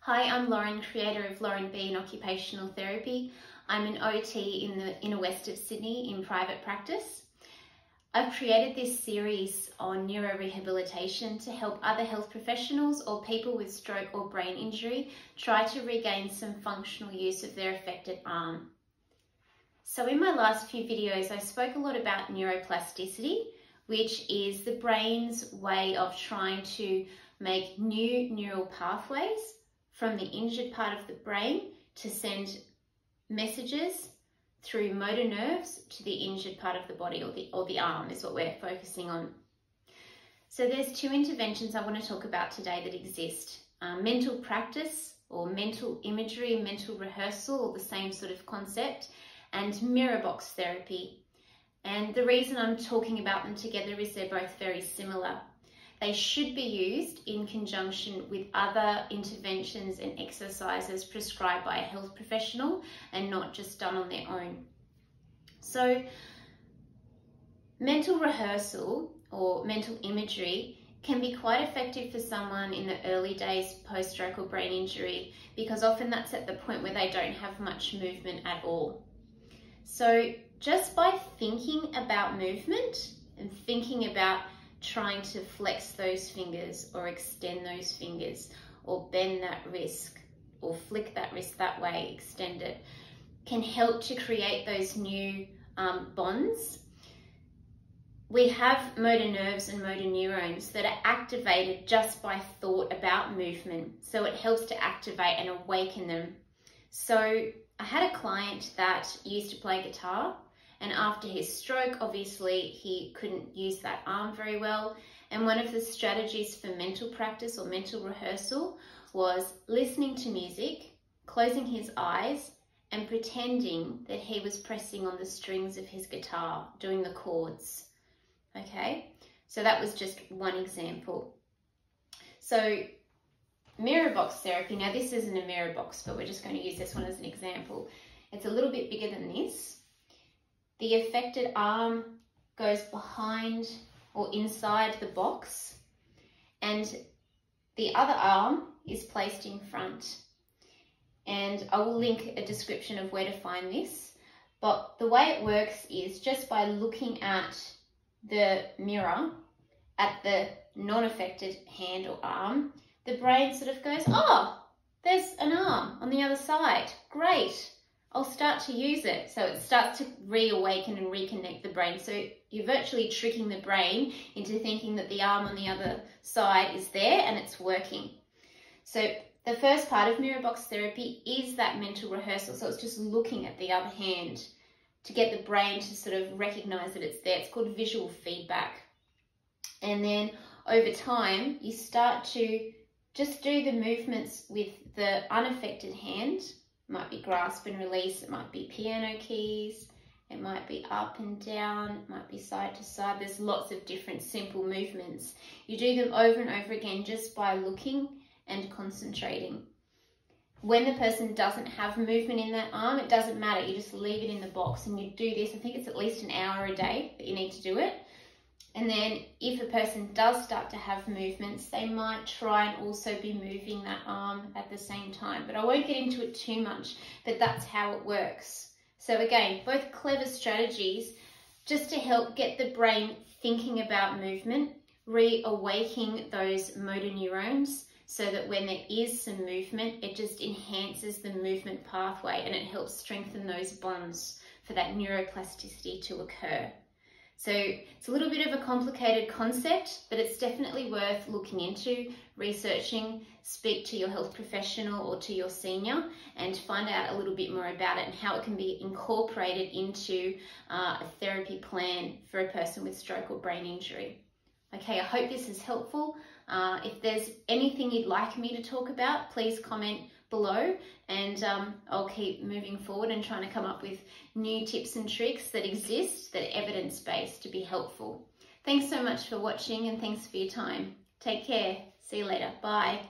Hi, I'm Lauren, creator of Lauren B in Occupational Therapy. I'm an OT in the inner west of Sydney in private practice. I've created this series on neurorehabilitation to help other health professionals or people with stroke or brain injury try to regain some functional use of their affected arm. So in my last few videos, I spoke a lot about neuroplasticity, which is the brain's way of trying to make new neural pathways from the injured part of the brain to send messages through motor nerves to the injured part of the body, or the arm is what we're focusing on. So there's two interventions I want to talk about today that exist. Mental practice or mental imagery, mental rehearsal, or the same sort of concept, and mirror box therapy. And the reason I'm talking about them together is they're both very similar. They should be used in conjunction with other interventions and exercises prescribed by a health professional and not just done on their own. So mental rehearsal or mental imagery can be quite effective for someone in the early days post-stroke or brain injury, because often that's at the point where they don't have much movement at all. So just by thinking about movement and thinking about trying to flex those fingers or extend those fingers or bend that wrist or flick that wrist that way, extend it, can help to create those new bonds. We have motor nerves and motor neurons that are activated just by thought about movement. So it helps to activate and awaken them. So I had a client that used to play guitar, and after his stroke, obviously, he couldn't use that arm very well. And one of the strategies for mental practice or mental rehearsal was listening to music, closing his eyes, and pretending that he was pressing on the strings of his guitar, doing the chords. Okay, so that was just one example. So mirror box therapy, now this isn't a mirror box, but we're just going to use this one as an example. It's a little bit bigger than this. The affected arm goes behind or inside the box, and the other arm is placed in front. And I will link a description of where to find this. But the way it works is just by looking at the mirror at the non-affected hand or arm, the brain sort of goes, oh, there's an arm on the other side. Great. I'll start to use it. So it starts to reawaken and reconnect the brain. So you're virtually tricking the brain into thinking that the arm on the other side is there and it's working. So the first part of mirror box therapy is that mental rehearsal. So it's just looking at the other hand to get the brain to sort of recognize that it's there. It's called visual feedback. And then over time, you start to just do the movements with the unaffected hand. It might be grasp and release, it might be piano keys, it might be up and down, it might be side to side. There's lots of different simple movements. You do them over and over again just by looking and concentrating. When the person doesn't have movement in that arm, it doesn't matter. You just leave it in the box and you do this. I think it's at least an hour a day that you need to do it. And then if a person does start to have movements, they might try and also be moving that arm at the same time. But I won't get into it too much, but that's how it works. So again, both clever strategies just to help get the brain thinking about movement, reawaking those motor neurons so that when there is some movement, it just enhances the movement pathway and it helps strengthen those bonds for that neuroplasticity to occur. So it's a little bit of a complicated concept, but it's definitely worth looking into, researching, speak to your health professional or to your senior and find out a little bit more about it and how it can be incorporated into a therapy plan for a person with stroke or brain injury. Okay, I hope this is helpful. If there's anything you'd like me to talk about, please comment below and I'll keep moving forward and trying to come up with new tips and tricks that exist that are evidence-based to be helpful. Thanks so much for watching and thanks for your time. Take care. See you later. Bye.